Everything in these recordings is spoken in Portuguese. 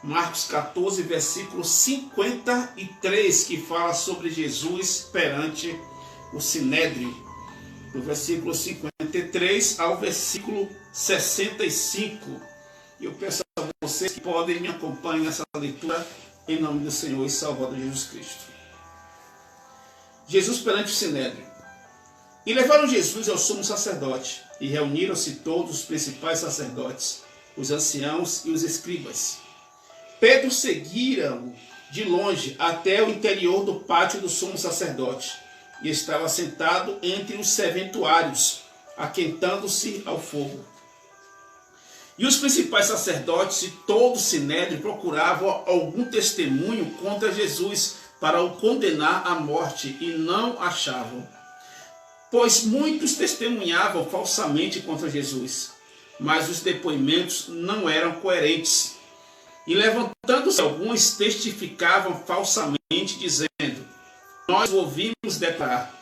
Marcos 14, versículo 53, que fala sobre Jesus perante o Sinédrio, do versículo 53 ao versículo 65. Eu peço a vocês que podem me acompanhar nessa leitura, em nome do Senhor e Salvador Jesus Cristo. Jesus perante o Sinédrio. E levaram Jesus ao sumo sacerdote, e reuniram-se todos os principais sacerdotes, os anciãos e os escribas. Pedro seguira-o de longe até o interior do pátio do sumo sacerdote, e estava sentado entre os serventuários, aquentando-se ao fogo. E os principais sacerdotes e todo o sinédrio procuravam algum testemunho contra Jesus para o condenar à morte, e não achavam. Pois muitos testemunhavam falsamente contra Jesus, mas os depoimentos não eram coerentes. E levantando-se alguns, testificavam falsamente, dizendo: nós o ouvimos declarar: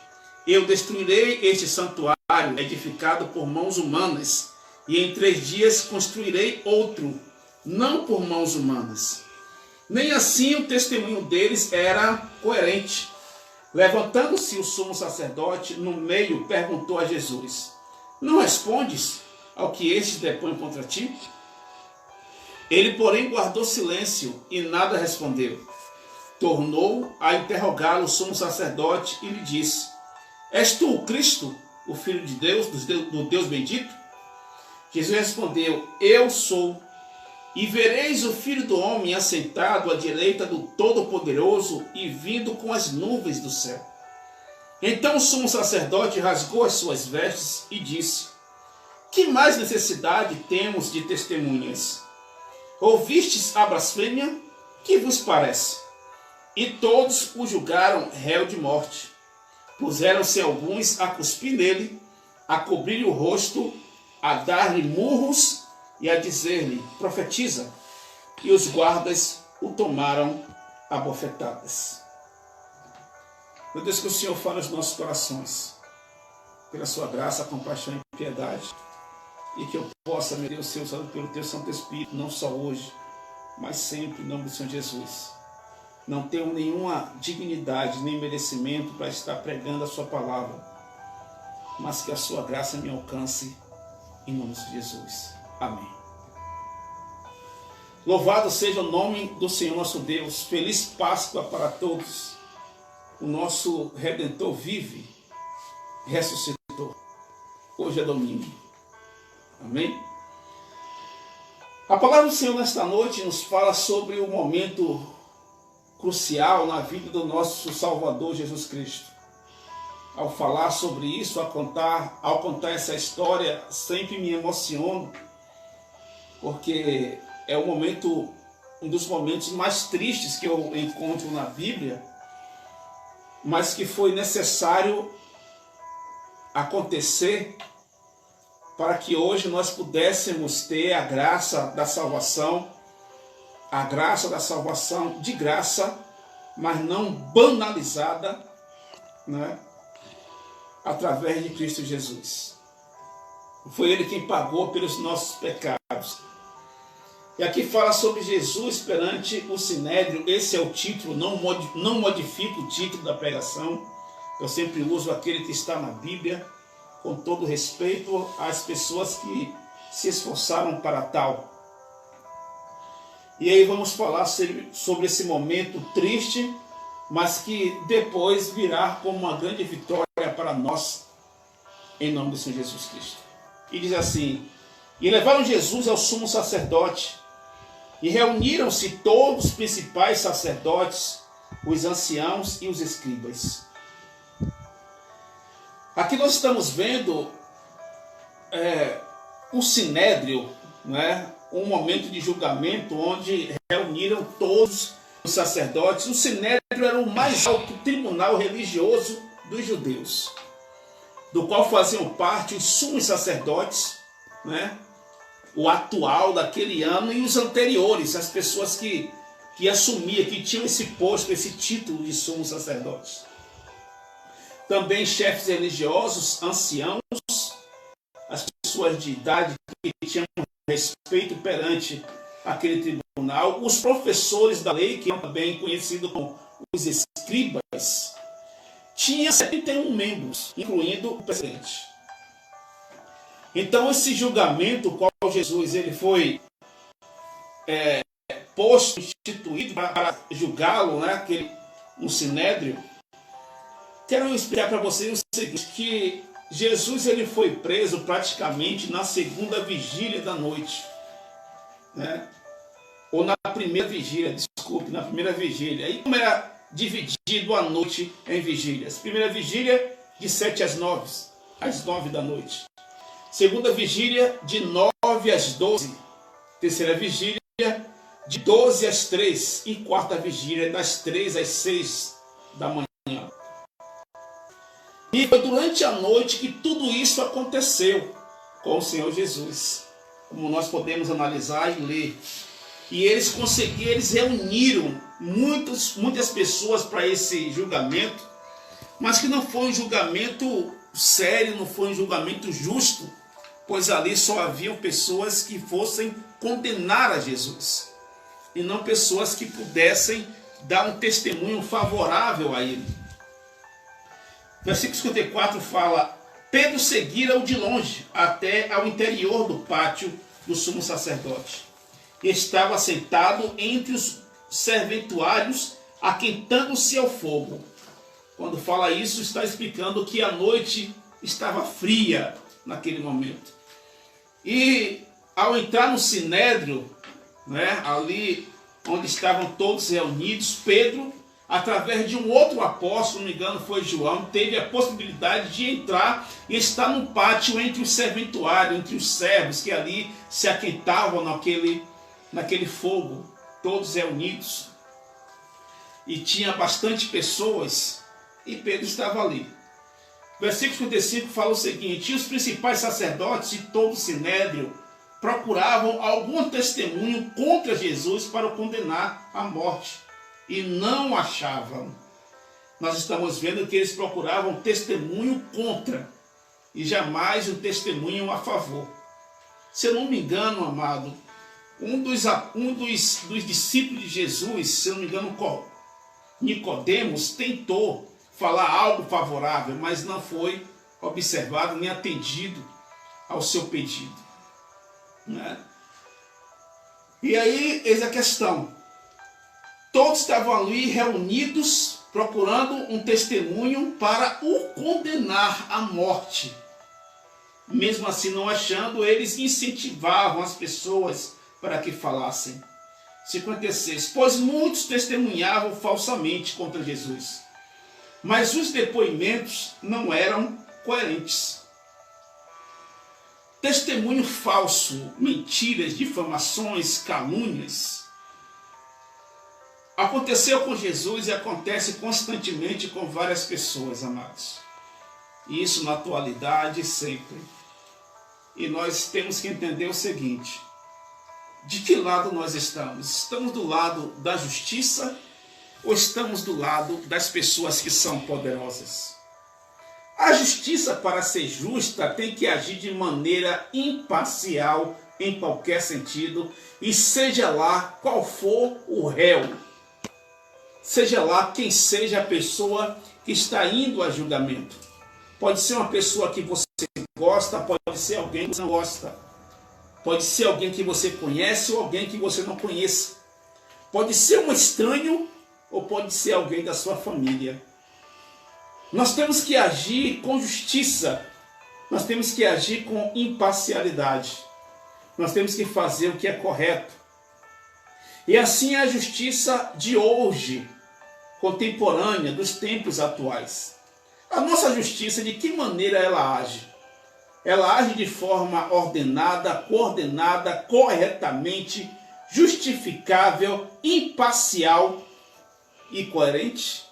eu destruirei este santuário edificado por mãos humanas, e em 3 dias construirei outro, não por mãos humanas. Nem assim o testemunho deles era coerente. Levantando-se o sumo sacerdote no meio, perguntou a Jesus: não respondes ao que estes depõem contra ti? Ele, porém, guardou silêncio e nada respondeu. Tornou a interrogá-lo o sumo sacerdote e lhe disse: és tu o Cristo, o Filho de Deus, do Deus bendito? Jesus respondeu: eu sou. E vereis o Filho do Homem assentado à direita do Todo-Poderoso e vindo com as nuvens do céu. Então o sumo sacerdote rasgou as suas vestes e disse: que mais necessidade temos de testemunhas? Ouvistes a blasfêmia? Que vos parece? E todos o julgaram réu de morte. Puseram-se alguns a cuspir nele, a cobrir-lhe o rosto, a dar-lhe murros e a dizer-lhe: profetiza. E os guardas o tomaram a bofetadas. Meu Deus, que o Senhor fale aos nossos corações, pela sua graça, compaixão e piedade, e que eu possa, meu Deus, ser usado pelo teu Santo Espírito, não só hoje, mas sempre, em nome do Senhor Jesus. Não tenho nenhuma dignidade nem merecimento para estar pregando a sua palavra, mas que a sua graça me alcance, em nome de Jesus. Amém. Louvado seja o nome do Senhor nosso Deus. Feliz Páscoa para todos. O nosso Redentor vive, ressuscitou. Hoje é domingo. Amém? A palavra do Senhor nesta noite nos fala sobre o momento crucial na vida do nosso Salvador Jesus Cristo. Ao falar sobre isso, ao contar essa história, sempre me emociono, porque é um dos momentos mais tristes que eu encontro na Bíblia, mas que foi necessário acontecer para que hoje nós pudéssemos ter a graça da salvação de graça, mas não banalizada, né? Através de Cristo Jesus. Foi Ele quem pagou pelos nossos pecados. E aqui fala sobre Jesus perante o Sinédrio. Esse é o título, não modifico o título da pregação. Eu sempre uso aquele que está na Bíblia, com todo respeito às pessoas que se esforçaram para tal. E aí vamos falar sobre esse momento triste, mas que depois virá como uma grande vitória para nós, em nome do Senhor Jesus Cristo. E diz assim: e levaram Jesus ao sumo sacerdote, e reuniram-se todos os principais sacerdotes, os anciãos e os escribas. Aqui nós estamos vendo um sinédrio, né? Um momento de julgamento onde reuniram todos os sacerdotes. O sinédrio era o mais alto tribunal religioso dos judeus, do qual faziam parte os sumos sacerdotes, né? O atual daquele ano e os anteriores, as pessoas que assumiam, que tinham esse posto, esse título de sumos sacerdotes. Também chefes religiosos, anciãos, as pessoas de idade que tinham respeito perante aquele tribunal, os professores da lei, que eram também conhecidos como os escribas, tinha 71 membros, incluindo o presidente. Então esse julgamento, qual Jesus ele foi posto, instituído para julgá-lo, né, no Sinédrio, quero explicar para vocês o seguinte, que Jesus ele foi preso praticamente na segunda vigília da noite, né? Ou na primeira vigília, desculpe, na primeira vigília. Aí como era dividido a noite em vigílias? Primeira vigília de 7 às 9 da noite. Segunda vigília de 9 às 12. Terceira vigília de 12 às 3. E quarta vigília das 3 às 6 da manhã. E foi durante a noite que tudo isso aconteceu com o Senhor Jesus, como nós podemos analisar e ler. E eles reuniram muitas pessoas para esse julgamento, mas que não foi um julgamento sério, não foi um julgamento justo, pois ali só haviam pessoas que fossem condenar a Jesus, e não pessoas que pudessem dar um testemunho favorável a ele. Versículo 54 fala: Pedro seguira-o de longe até ao interior do pátio do sumo sacerdote. Estava sentado entre os serventuários, aquentando-se ao fogo. Quando fala isso, está explicando que a noite estava fria naquele momento. E ao entrar no Sinédrio, né, ali onde estavam todos reunidos, Pedro, através de um outro apóstolo, não me engano foi João, teve a possibilidade de entrar e estar no pátio entre os serventuários, entre os servos que ali se aquentavam naquele fogo, todos reunidos. E tinha bastante pessoas, e Pedro estava ali. Versículo 55 fala o seguinte: E os principais sacerdotes e todo o Sinédrio procuravam algum testemunho contra Jesus para o condenar à morte, e não achavam. Nós estamos vendo que eles procuravam testemunho contra, e jamais um testemunho a favor. Se eu não me engano, amado, um dos discípulos de Jesus, se eu não me engano, Nicodemos, tentou falar algo favorável, mas não foi observado nem atendido ao seu pedido, né? E aí, eis a questão. Todos estavam ali reunidos, procurando um testemunho para o condenar à morte. Mesmo assim, não achando, eles incentivavam as pessoas para que falassem. 56. Pois muitos testemunhavam falsamente contra Jesus, mas os depoimentos não eram coerentes. Testemunho falso, mentiras, difamações, calúnias, aconteceu com Jesus e acontece constantemente com várias pessoas, amados. E isso na atualidade sempre. E nós temos que entender o seguinte: de que lado nós estamos? Estamos do lado da justiça ou estamos do lado das pessoas que são poderosas? A justiça, para ser justa, tem que agir de maneira imparcial em qualquer sentido, e seja lá qual for o réu, seja lá quem seja a pessoa que está indo a julgamento. Pode ser uma pessoa que você gosta, pode ser alguém que você não gosta. Pode ser alguém que você conhece ou alguém que você não conheça. Pode ser um estranho ou pode ser alguém da sua família. Nós temos que agir com justiça. Nós temos que agir com imparcialidade. Nós temos que fazer o que é correto. E assim é a justiça de hoje, contemporânea, dos tempos atuais. A nossa justiça, de que maneira ela age? Ela age de forma ordenada, coordenada, corretamente, justificável, imparcial e coerente?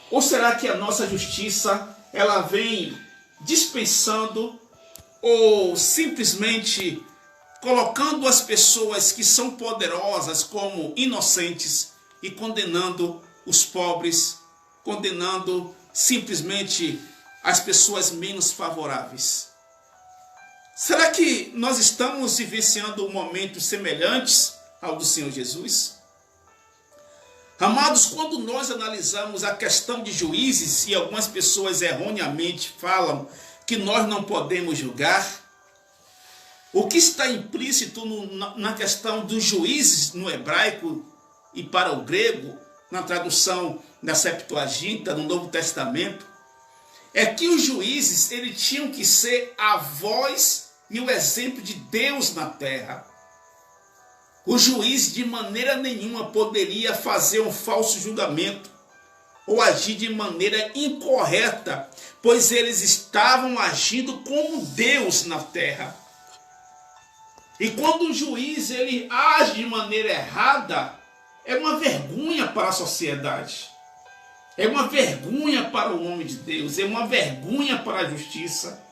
Ou será que a nossa justiça ela vem dispensando ou simplesmente colocando as pessoas que são poderosas como inocentes e condenando os pobres, condenando simplesmente as pessoas menos favoráveis? Será que nós estamos vivenciando momentos semelhantes ao do Senhor Jesus? Amados, quando nós analisamos a questão de juízes, e algumas pessoas erroneamente falam que nós não podemos julgar, o que está implícito na questão dos juízes no hebraico e para o grego, na tradução da Septuaginta, no Novo Testamento, é que os juízes eles tinham que ser a voz e o exemplo de Deus na terra. O juiz de maneira nenhuma poderia fazer um falso julgamento ou agir de maneira incorreta, pois eles estavam agindo como Deus na terra. E quando o juiz ele age de maneira errada, é uma vergonha para a sociedade. É uma vergonha para o homem de Deus, é uma vergonha para a justiça,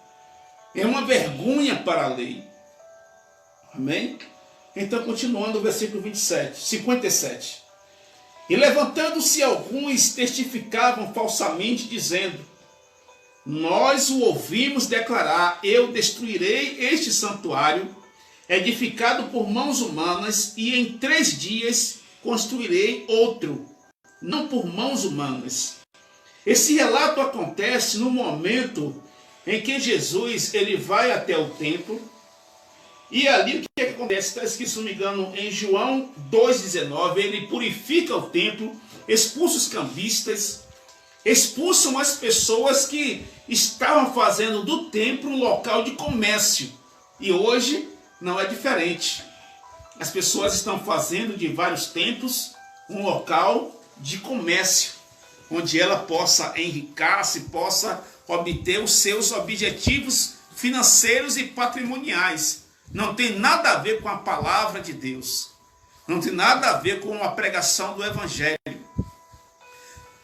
é uma vergonha para a lei. Amém? Então, continuando o versículo 57. E levantando-se alguns, testificavam falsamente, dizendo: nós o ouvimos declarar, eu destruirei este santuário, edificado por mãos humanas, e em 3 dias construirei outro, não por mãos humanas. Esse relato acontece no momento em que Jesus ele vai até o templo, e ali o que acontece? Está escrito, se não me engano, em João 2,19, ele purifica o templo, expulsa os cambistas, expulsam as pessoas que estavam fazendo do templo um local de comércio. E hoje não é diferente. As pessoas estão fazendo de vários templos um local de comércio, onde ela possa enriquecer-se, possa obter os seus objetivos financeiros e patrimoniais. Não tem nada a ver com a palavra de Deus. Não tem nada a ver com a pregação do Evangelho.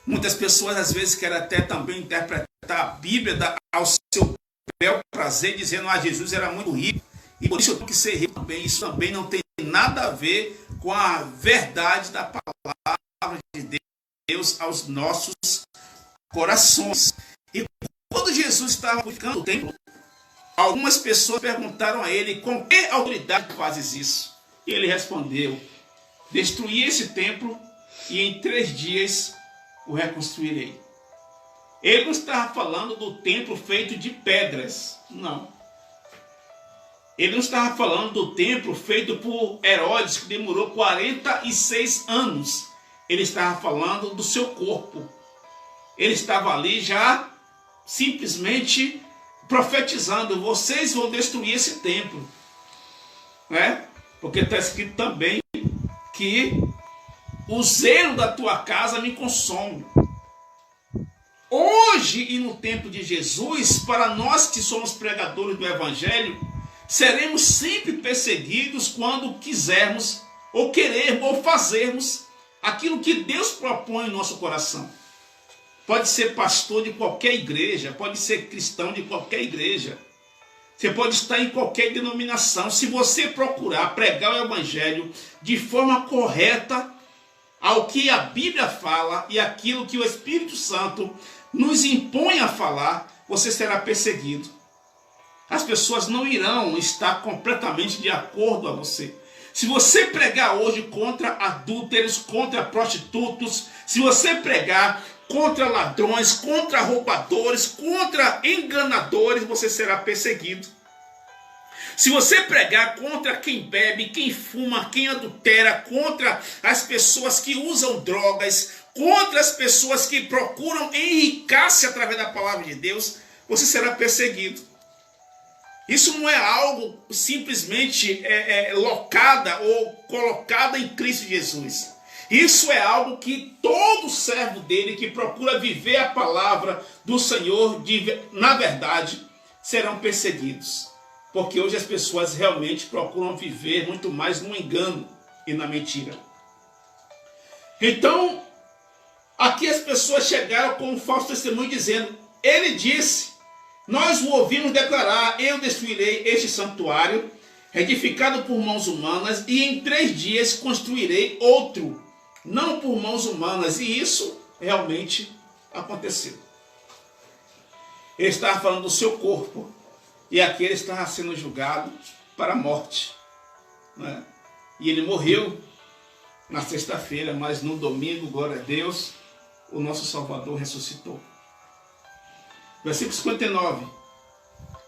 Muitas pessoas às vezes querem até também interpretar a Bíblia ao seu bel prazer, dizendo que Jesus era muito rico e por isso eu tenho que ser rico também. Isso também não tem nada a ver com a verdade da palavra de Deus aos nossos corações. E quando Jesus estava purificando o templo, algumas pessoas perguntaram a ele: com que autoridade fazes isso? E ele respondeu: destruí esse templo e em 3 dias o reconstruirei. Ele não estava falando do templo feito de pedras, não. Ele não estava falando do templo feito por Herodes, que demorou 46 anos. Ele estava falando do seu corpo. Ele estava ali já simplesmente profetizando: vocês vão destruir esse templo, né? Porque está escrito também que o zelo da tua casa me consome. Hoje e no tempo de Jesus, para nós que somos pregadores do Evangelho, seremos sempre perseguidos quando quisermos ou querermos ou fazermos aquilo que Deus propõe no nosso coração. Pode ser pastor de qualquer igreja, pode ser cristão de qualquer igreja. Você pode estar em qualquer denominação. Se você procurar pregar o Evangelho de forma correta ao que a Bíblia fala e aquilo que o Espírito Santo nos impõe a falar, você será perseguido. As pessoas não irão estar completamente de acordo a você. Se você pregar hoje contra adúlteros, contra prostitutos, se você pregar contra ladrões, contra roubadores, contra enganadores, você será perseguido. Se você pregar contra quem bebe, quem fuma, quem adultera, contra as pessoas que usam drogas, contra as pessoas que procuram enriquecer-se através da palavra de Deus, você será perseguido. Isso não é algo simplesmente locada ou colocada em Cristo Jesus. Isso é algo que todo servo dele que procura viver a palavra do Senhor na verdade serão perseguidos. Porque hoje as pessoas realmente procuram viver muito mais no engano e na mentira. Então, aqui as pessoas chegaram com um falso testemunho dizendo: ele disse, nós o ouvimos declarar, eu destruirei este santuário, edificado por mãos humanas, e em 3 dias construirei outro, não por mãos humanas. E isso realmente aconteceu. Ele estava falando do seu corpo. e aquele estava sendo julgado para a morte, né? E ele morreu na sexta-feira, mas no domingo, glória a Deus, o nosso Salvador ressuscitou. Versículo 59.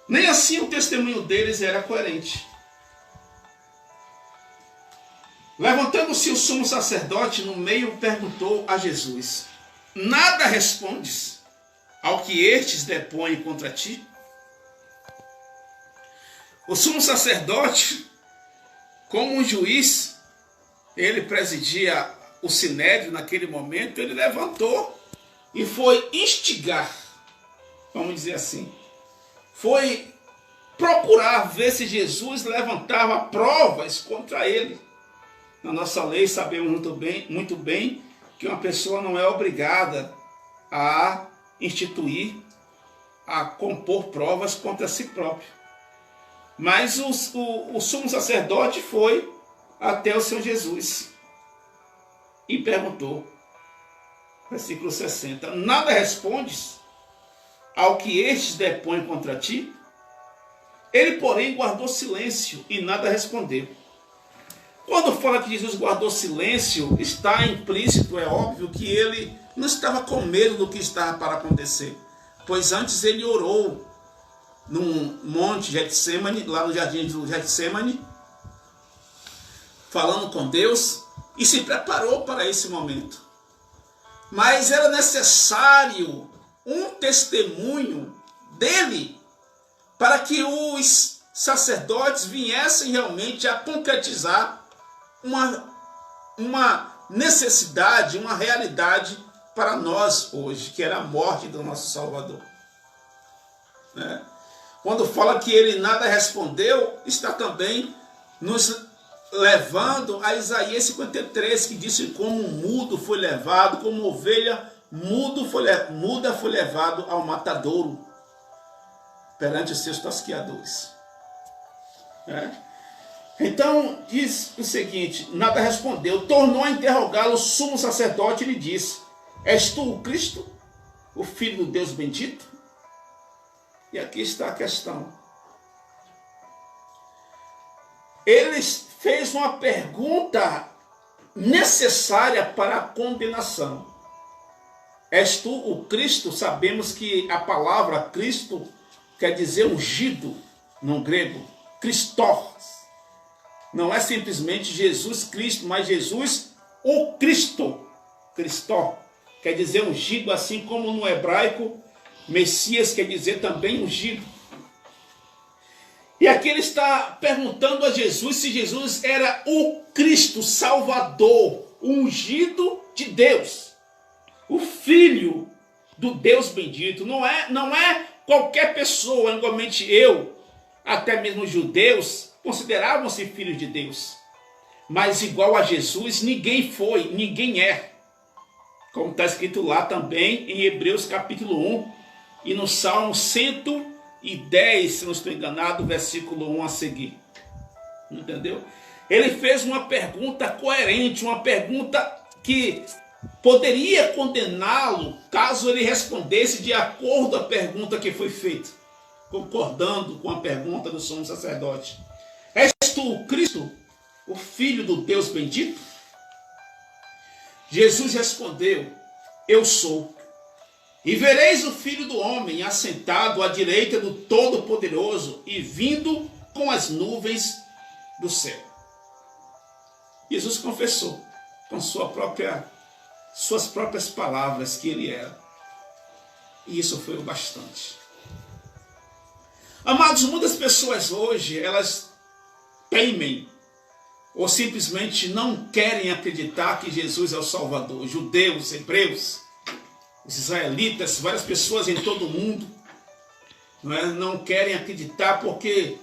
Nem assim o testemunho deles era coerente. Levantando-se o sumo sacerdote no meio, perguntou a Jesus: nada respondes ao que estes depõem contra ti? O sumo sacerdote, como um juiz, ele presidia o sinédrio naquele momento, ele levantou e foi instigar, vamos dizer assim, foi procurar ver se Jesus levantava provas contra ele. Na nossa lei sabemos muito bem que uma pessoa não é obrigada a instituir, a compor provas contra si próprio. Mas o sumo sacerdote foi até o Senhor Jesus e perguntou, versículo 60, nada respondes ao que estes depõem contra ti? Ele, porém, guardou silêncio e nada respondeu. Quando fala que Jesus guardou silêncio, está implícito, é óbvio, que ele não estava com medo do que estava para acontecer, pois antes ele orou num monte Getsemane, lá no jardim do Getsemane, falando com Deus, e se preparou para esse momento. Mas era necessário um testemunho dele para que os sacerdotes viessem realmente a concretizar uma necessidade, uma realidade para nós hoje, que era a morte do nosso Salvador. Né? Quando fala que ele nada respondeu, está também nos levando a Isaías 53, que disse: como um mudo foi levado, como ovelha muda foi levado ao matadouro perante os seus tosqueadores. Então diz o seguinte: nada respondeu. Tornou a interrogá-lo o sumo sacerdote e lhe disse: és tu o Cristo, o Filho do Deus bendito? E aqui está a questão. Ele fez uma pergunta necessária para a condenação. És tu o Cristo? Sabemos que a palavra Cristo quer dizer ungido no grego, Christos. Não é simplesmente Jesus Cristo, mas Jesus o Cristo. Cristó quer dizer ungido, assim como no hebraico Messias quer dizer também ungido. E aqui ele está perguntando a Jesus se Jesus era o Cristo, Salvador, ungido de Deus, o Filho do Deus bendito. Não é qualquer pessoa, igualmente eu, até mesmo os judeus, consideravam-se filhos de Deus. Mas igual a Jesus, ninguém foi, ninguém é. Como está escrito lá também em Hebreus capítulo 1 e no Salmo 110, se não estou enganado, versículo 1 a seguir. Entendeu? Ele fez uma pergunta coerente, uma pergunta que poderia condená-lo caso ele respondesse de acordo com a pergunta que foi feita, concordando com a pergunta do sumo sacerdote. És tu o Cristo, o Filho do Deus bendito? Jesus respondeu: eu sou. E vereis o Filho do Homem assentado à direita do Todo-Poderoso e vindo com as nuvens do céu. Jesus confessou com suas próprias palavras que ele era. E isso foi o bastante. Amados, muitas pessoas hoje, elas temem ou simplesmente não querem acreditar que Jesus é o Salvador. Judeus, hebreus, os israelitas, várias pessoas em todo o mundo não querem acreditar porque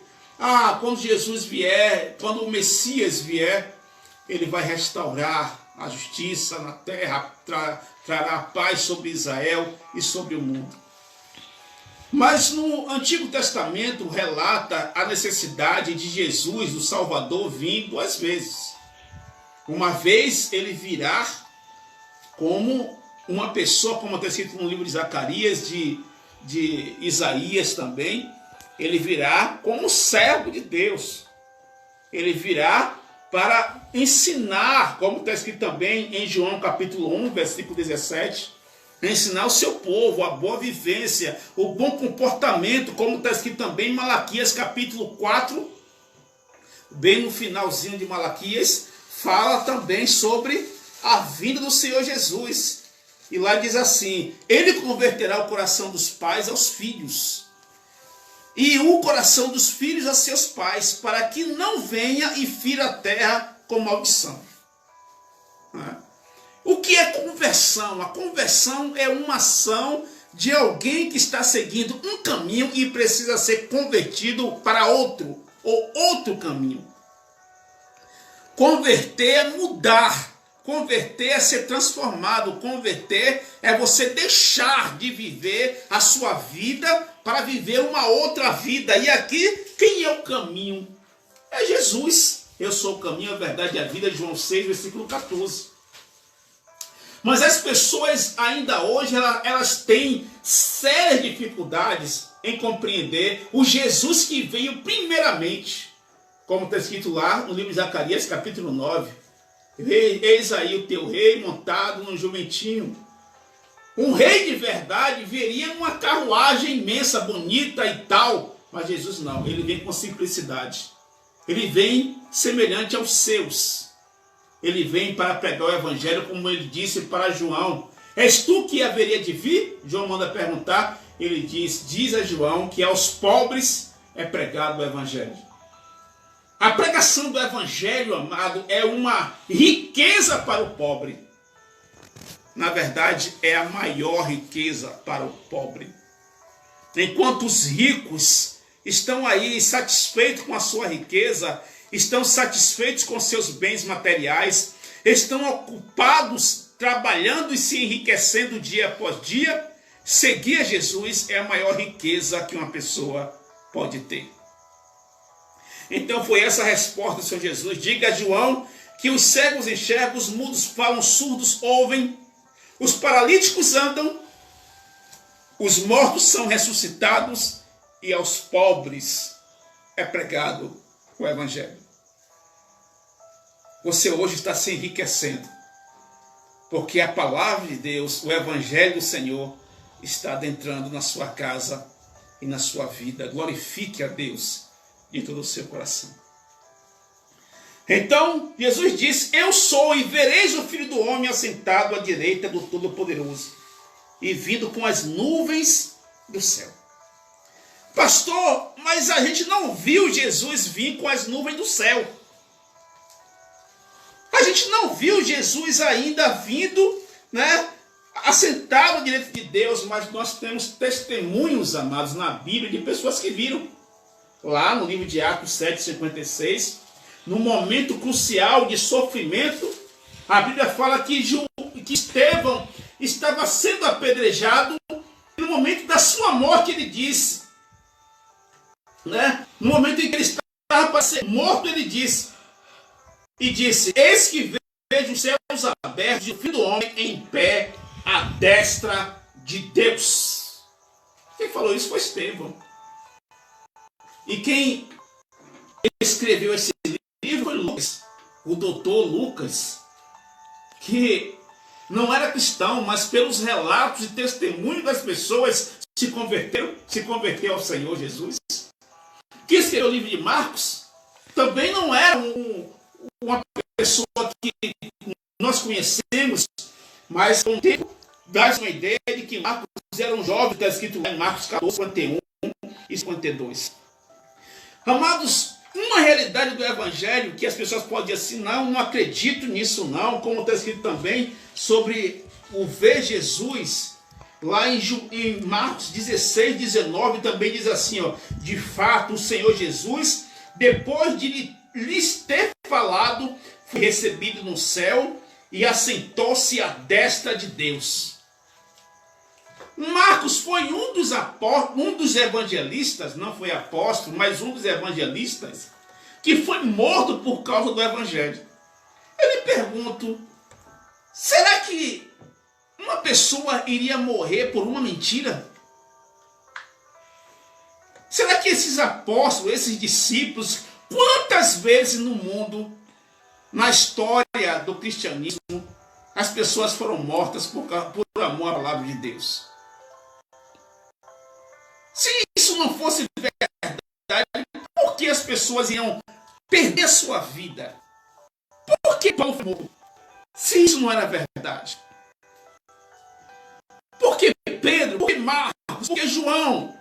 quando Jesus vier, quando o Messias vier, ele vai restaurar a justiça na terra, trará paz sobre Israel e sobre o mundo. Mas no Antigo Testamento relata a necessidade de Jesus, do Salvador, vir duas vezes. Uma vez ele virá como uma pessoa, como está escrito no livro de Zacarias, de Isaías também, Ele virá como servo de Deus. Ele virá para ensinar, como está escrito também em João capítulo 1, versículo 17, ensinar o seu povo a boa vivência, o bom comportamento, como está escrito também em Malaquias capítulo 4, bem no finalzinho de Malaquias, fala também sobre a vinda do Senhor Jesus. E lá diz assim: ele converterá o coração dos pais aos filhos, e o coração dos filhos a seus pais, para que não venha e fira a terra com maldição. O que é conversão? A conversão é uma ação de alguém que está seguindo um caminho e precisa ser convertido para outro, ou outro caminho. Converter é mudar. Converter é ser transformado. Converter é você deixar de viver a sua vida para viver uma outra vida. E aqui, quem é o caminho? É Jesus. Eu sou o caminho, a verdade e a vida, João 6, versículo 14. Mas as pessoas ainda hoje, elas têm sérias dificuldades em compreender o Jesus que veio primeiramente, como está escrito lá no livro de Zacarias, capítulo 9. Eis aí o teu rei montado num jumentinho. Um rei de verdade viria numa carruagem imensa, bonita e tal. Mas Jesus não, ele vem com simplicidade. Ele vem semelhante aos seus. Ele vem para pregar o evangelho, como ele disse para João. És tu que haveria de vir? João manda perguntar. Ele diz a João que aos pobres é pregado o evangelho. A pregação do evangelho, amado, é uma riqueza para o pobre. Na verdade, é a maior riqueza para o pobre. Enquanto os ricos estão aí satisfeitos com a sua riqueza, estão satisfeitos com seus bens materiais, estão ocupados, trabalhando e se enriquecendo dia após dia, seguir a Jesus é a maior riqueza que uma pessoa pode ter. Então foi essa a resposta do Senhor Jesus. Diga a João que os cegos enxergam, os mudos falam, os surdos ouvem, os paralíticos andam, os mortos são ressuscitados e aos pobres é pregado o evangelho. Você hoje está se enriquecendo, porque a palavra de Deus, o evangelho do Senhor, está adentrando na sua casa e na sua vida. Glorifique a Deus de todo o seu coração. Então, Jesus disse: eu sou, e vereis o Filho do Homem assentado à direita do Todo-Poderoso, e vindo com as nuvens do céu. Pastor, mas a gente não viu Jesus vir com as nuvens do céu. A gente não viu Jesus ainda vindo, assentado à direita de Deus, mas nós temos testemunhos, amados, na Bíblia, de pessoas que viram. Lá no livro de Atos 7,56, no momento crucial de sofrimento, a Bíblia fala que Estevão estava sendo apedrejado, e no momento da sua morte ele disse, no momento em que ele estava para ser morto, ele disse, eis que vejo os céus abertos e o Filho do Homem em pé à destra de Deus. Quem falou isso foi Estevão. E quem escreveu esse livro foi Lucas, o doutor Lucas, que não era cristão, mas pelos relatos e testemunhos das pessoas se converteu ao Senhor Jesus. Quem escreveu o livro de Marcos também não era uma pessoa que nós conhecemos, mas com o tempo dá uma ideia de que Marcos era um jovem, está escrito lá em Marcos 14, 51 e 52. Amados, uma realidade do evangelho que as pessoas podem dizer assim: não acredito nisso não, como está escrito também sobre o ver Jesus, lá em Marcos 16, 19, também diz assim, de fato o Senhor Jesus, depois de lhes ter falado, foi recebido no céu e assentou-se à destra de Deus. Marcos foi um dos evangelistas, não foi apóstolo, mas um dos evangelistas, que foi morto por causa do evangelho. Eu lhe pergunto, será que uma pessoa iria morrer por uma mentira? Será que esses apóstolos, esses discípulos, quantas vezes no mundo, na história do cristianismo, as pessoas foram mortas por amor à palavra de Deus? Se isso não fosse verdade, por que as pessoas iam perder a sua vida? Por que Paulo foi morto? Se isso não era verdade. Por que Pedro? Por que Marcos? Por que João?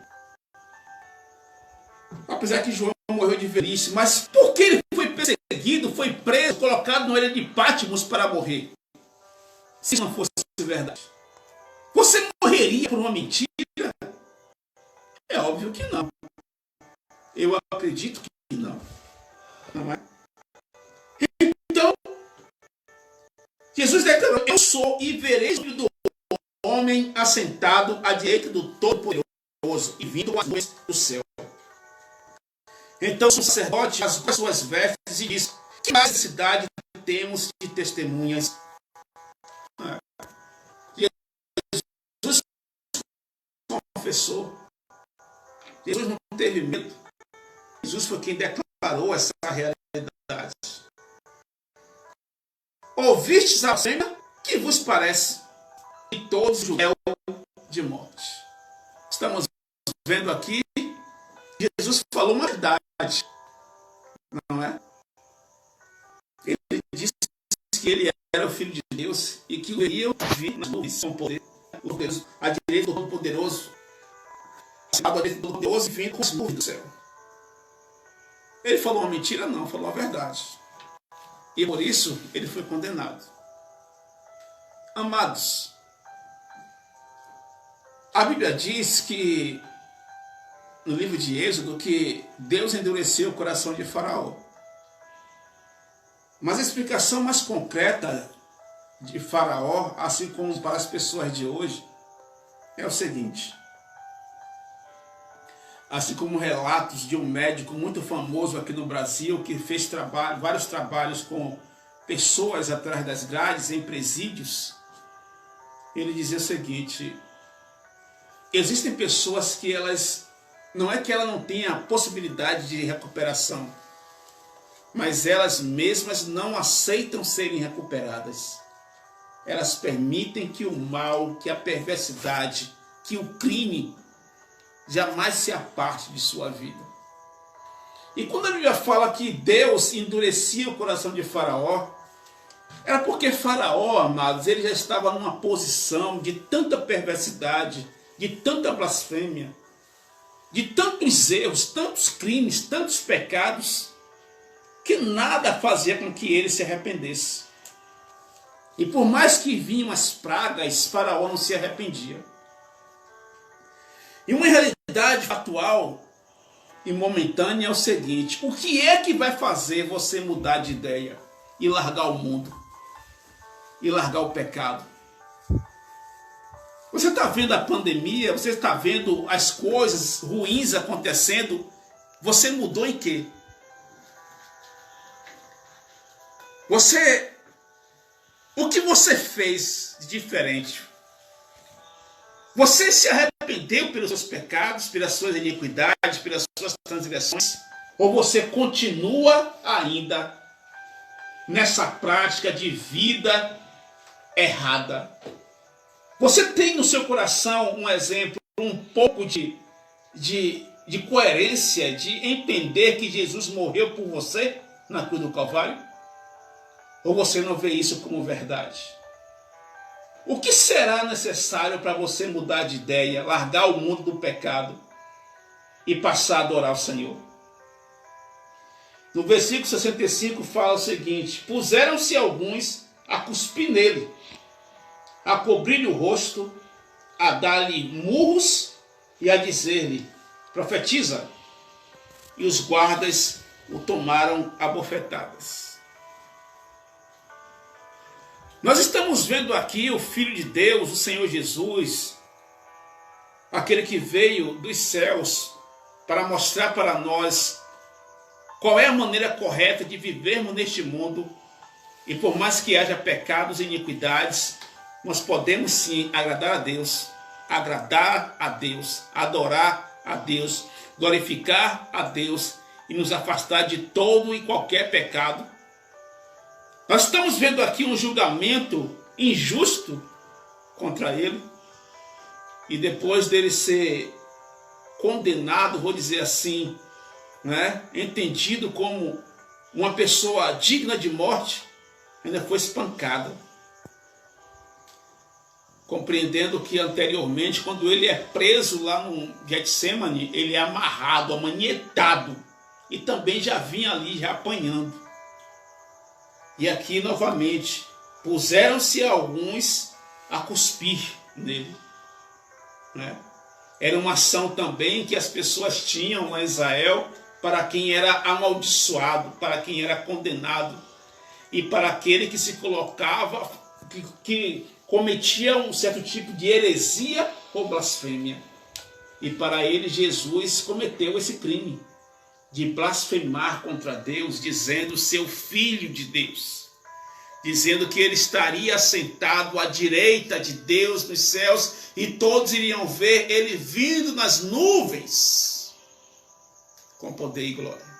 Apesar que João morreu de velhice, mas por que ele foi perseguido, foi preso, colocado na ilha de Patmos para morrer? Se isso não fosse verdade. Você morreria por uma mentira? É óbvio que não. Eu acredito que não. Não é? Então, Jesus declarou: eu sou e verei o do homem assentado à direita do Todo-Poderoso e vindo as nuvens do céu. Então o sacerdote rasgou as suas vestes e disse: que mais necessidade temos de testemunhas? Jesus confessou. Jesus não teve medo. Jesus foi quem declarou essa realidade. Ouvistes a blasfêmia? Que vos parece? E todos julgam de morte. Estamos vendo aqui, Jesus falou uma verdade, não é? Ele disse que ele era o Filho de Deus e que iriam vir nas nuvens com poder, a direita do Todo-Poderoso, a direita do Todo-Poderoso e vindo com as nuvens do céu. Ele falou uma mentira? Não, falou a verdade. E por isso ele foi condenado. Amados, a Bíblia diz que, no livro de Êxodo, que Deus endureceu o coração de Faraó. Mas a explicação mais concreta de Faraó, assim como para as pessoas de hoje, é o seguinte. Assim como relatos de um médico muito famoso aqui no Brasil, que fez vários trabalhos com pessoas atrás das grades, em presídios, ele dizia o seguinte: existem pessoas que elas, não é que ela não tenha a possibilidade de recuperação, mas elas mesmas não aceitam serem recuperadas. Elas permitem que o mal, que a perversidade, que o crime jamais se aparte de sua vida. E quando a Bíblia fala que Deus endurecia o coração de Faraó, era porque Faraó, amados, ele já estava numa posição de tanta perversidade, de tanta blasfêmia, de tantos erros, tantos crimes, tantos pecados, que nada fazia com que ele se arrependesse. E por mais que vinham as pragas, Faraó não se arrependia. E uma realidade atual e momentânea é o seguinte: o que é que vai fazer você mudar de ideia e largar o mundo? E largar o pecado? Você está vendo a pandemia, você está vendo as coisas ruins acontecendo, você mudou em quê? O que você fez de diferente? Você se arrependeu pelos seus pecados, pelas suas iniquidades, pelas suas transgressões? Ou você continua ainda nessa prática de vida errada? Você tem no seu coração um exemplo, um pouco de coerência, de entender que Jesus morreu por você na cruz do Calvário? Ou você não vê isso como verdade? O que será necessário para você mudar de ideia, largar o mundo do pecado e passar a adorar o Senhor? No versículo 65 fala o seguinte: puseram-se alguns a cuspir nele, a cobrir-lhe o rosto, a dar-lhe murros e a dizer-lhe: profetiza. E os guardas o tomaram a bofetadas. Nós estamos vendo aqui o Filho de Deus, o Senhor Jesus, aquele que veio dos céus para mostrar para nós qual é a maneira correta de vivermos neste mundo. E por mais que haja pecados e iniquidades, nós podemos sim agradar a Deus, adorar a Deus, glorificar a Deus e nos afastar de todo e qualquer pecado. Nós estamos vendo aqui um julgamento injusto contra ele, e depois dele ser condenado, vou dizer assim, né, entendido como uma pessoa digna de morte, ainda foi espancado. Compreendendo que anteriormente, quando ele é preso lá no Getsemane, ele é amarrado, amanietado, e também já vinha ali já apanhando. E aqui novamente puseram-se alguns a cuspir nele, né? Era uma ação também que as pessoas tinham lá em Israel para quem era amaldiçoado, para quem era condenado, e para aquele que se colocava, que cometia um certo tipo de heresia ou blasfêmia. E para ele Jesus cometeu esse crime de blasfemar contra Deus, dizendo ser o Filho de Deus, dizendo que ele estaria assentado à direita de Deus nos céus e todos iriam ver ele vindo nas nuvens com poder e glória.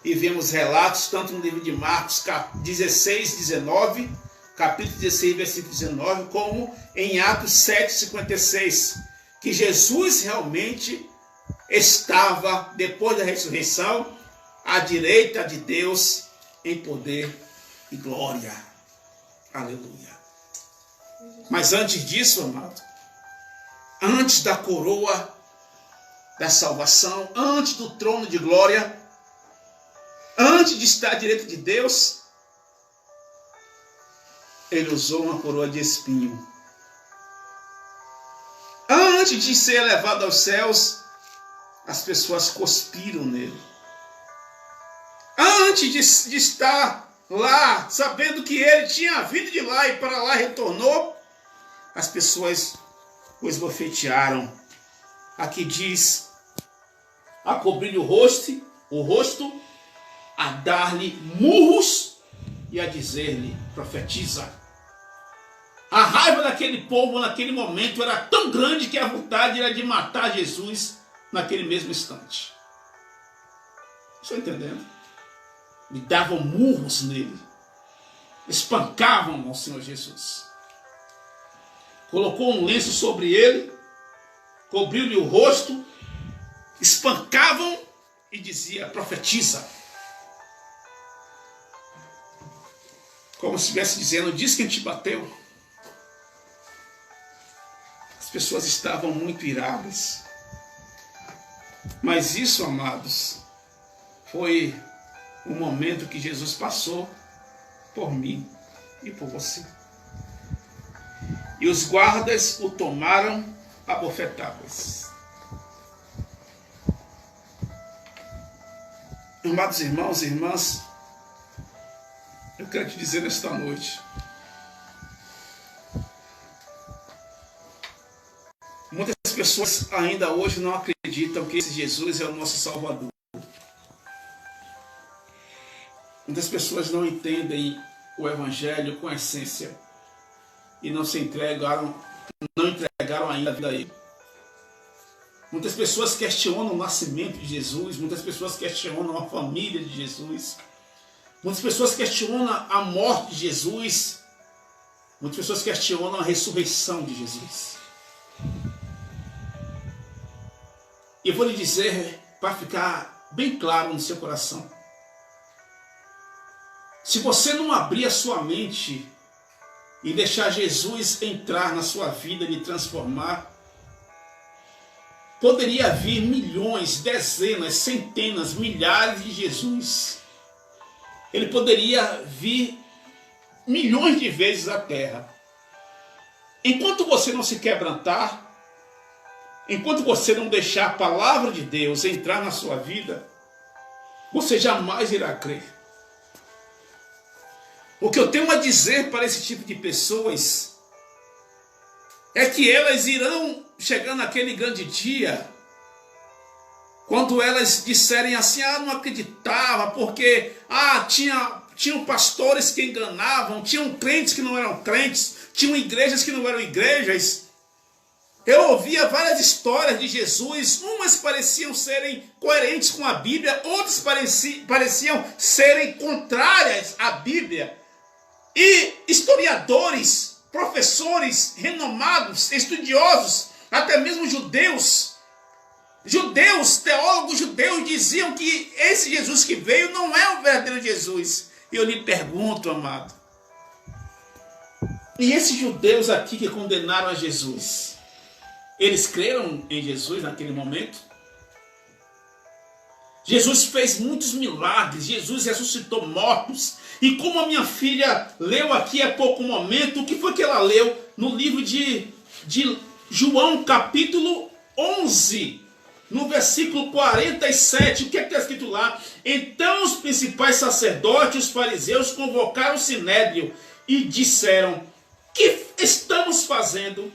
E vemos relatos tanto no livro de Marcos 16, 19, capítulo 16, versículo 19, como em Atos 7, 56, que Jesus realmente estava, depois da ressurreição, à direita de Deus em poder e glória. Aleluia. Mas antes disso, amado, antes da coroa da salvação, antes do trono de glória, antes de estar à direita de Deus, ele usou uma coroa de espinho. Antes de ser elevado aos céus, as pessoas cuspiram nele. Antes de estar lá, sabendo que ele tinha vindo de lá e para lá retornou, as pessoas o esbofetearam. Aqui diz, a cobrir-lhe o rosto, a dar-lhe murros e a dizer-lhe, profetiza. A raiva daquele povo naquele momento era tão grande que a vontade era de matar Jesus naquele mesmo instante. Estão entendendo? Me davam murros nele, espancavam ao Senhor Jesus. Colocou um lenço sobre ele, cobriu-lhe o rosto, espancavam e dizia, profetiza. Como se estivesse dizendo, diz quem te bateu. As pessoas estavam muito iradas. Mas isso, amados, foi o momento que Jesus passou por mim e por você. E os guardas o tomaram a bofetadas. Amados irmãos e irmãs, eu quero te dizer nesta noite, muitas pessoas ainda hoje não acreditam que esse Jesus é o nosso Salvador. Muitas pessoas não entendem o Evangelho com essência e não entregaram ainda a vida a Ele. Muitas pessoas questionam o nascimento de Jesus, muitas pessoas questionam a família de Jesus, muitas pessoas questionam a morte de Jesus, muitas pessoas questionam a ressurreição de Jesus. E eu vou lhe dizer, para ficar bem claro no seu coração, se você não abrir a sua mente e deixar Jesus entrar na sua vida e lhe transformar, poderia vir milhões, dezenas, centenas, milhares de Jesus. Ele poderia vir milhões de vezes à terra. Enquanto você não se quebrantar, enquanto você não deixar a palavra de Deus entrar na sua vida, você jamais irá crer. O que eu tenho a dizer para esse tipo de pessoas é que elas irão chegar naquele grande dia, quando elas disserem assim, não acreditava, porque tinham pastores que enganavam, tinham crentes que não eram crentes, tinham igrejas que não eram igrejas. Eu ouvia várias histórias de Jesus, umas pareciam serem coerentes com a Bíblia, outras pareciam serem contrárias à Bíblia. E historiadores, professores renomados, estudiosos, até mesmo judeus, teólogos judeus diziam que esse Jesus que veio não é o verdadeiro Jesus. E eu lhe pergunto, amado, e esses judeus aqui que condenaram a Jesus, eles creram em Jesus naquele momento? Jesus fez muitos milagres, Jesus ressuscitou mortos. E como a minha filha leu aqui há pouco momento, o que foi que ela leu no livro de João, capítulo 11, no versículo 47, o que é que está escrito lá? Então os principais sacerdotes e os fariseus convocaram o sinédrio e disseram: que estamos fazendo?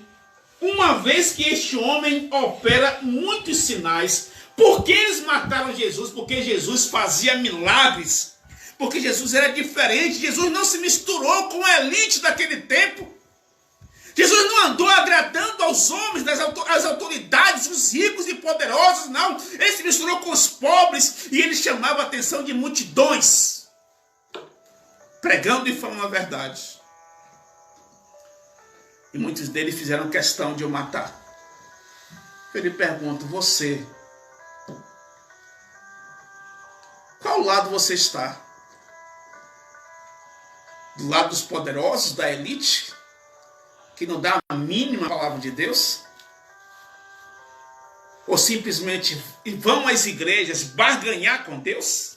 Uma vez que este homem opera muitos sinais, por que eles mataram Jesus? Porque Jesus fazia milagres, porque Jesus era diferente. Jesus não se misturou com a elite daquele tempo. Jesus não andou agradando aos homens, às autoridades, os ricos e poderosos, não. Ele se misturou com os pobres e ele chamava a atenção de multidões, pregando e falando a verdade. E muitos deles fizeram questão de o matar. Eu lhe pergunto, você, qual lado você está? Do lado dos poderosos, da elite, que não dá a mínima palavra de Deus? Ou simplesmente vão às igrejas barganhar com Deus?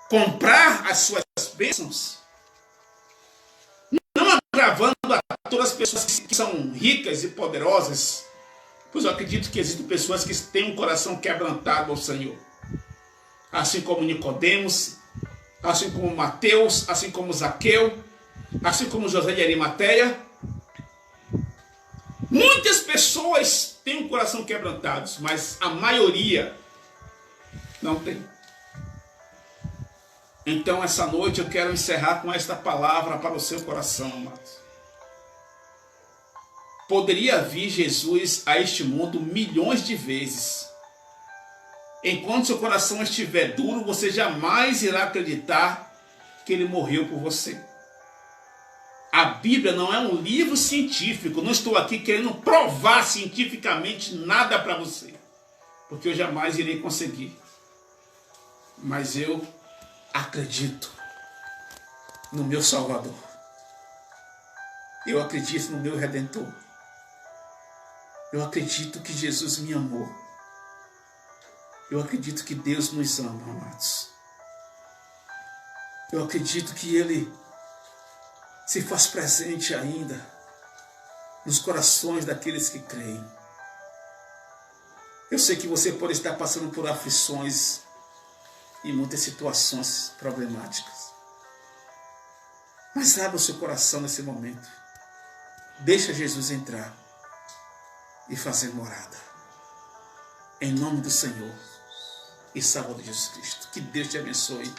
Comprar as suas bênçãos? Não agravando a todas as pessoas que são ricas e poderosas, pois eu acredito que existem pessoas que têm um coração quebrantado ao Senhor. Assim como Nicodemos, assim como Mateus, assim como Zaqueu, assim como José de Arimateia. Muitas pessoas têm um coração quebrantado, mas a maioria não tem. Então essa noite eu quero encerrar com esta palavra para o seu coração, amados. Poderia vir Jesus a este mundo milhões de vezes. Enquanto seu coração estiver duro, você jamais irá acreditar que ele morreu por você. A Bíblia não é um livro científico. Não estou aqui querendo provar cientificamente nada para você, porque eu jamais irei conseguir. Mas eu acredito no meu Salvador. Eu acredito no meu Redentor. Eu acredito que Jesus me amou. Eu acredito que Deus nos ama, amados. Eu acredito que Ele se faz presente ainda nos corações daqueles que creem. Eu sei que você pode estar passando por aflições e muitas situações problemáticas. Mas abra o seu coração nesse momento. Deixa Jesus entrar e fazer morada. Em nome do Senhor e Salvador Jesus Cristo. Que Deus te abençoe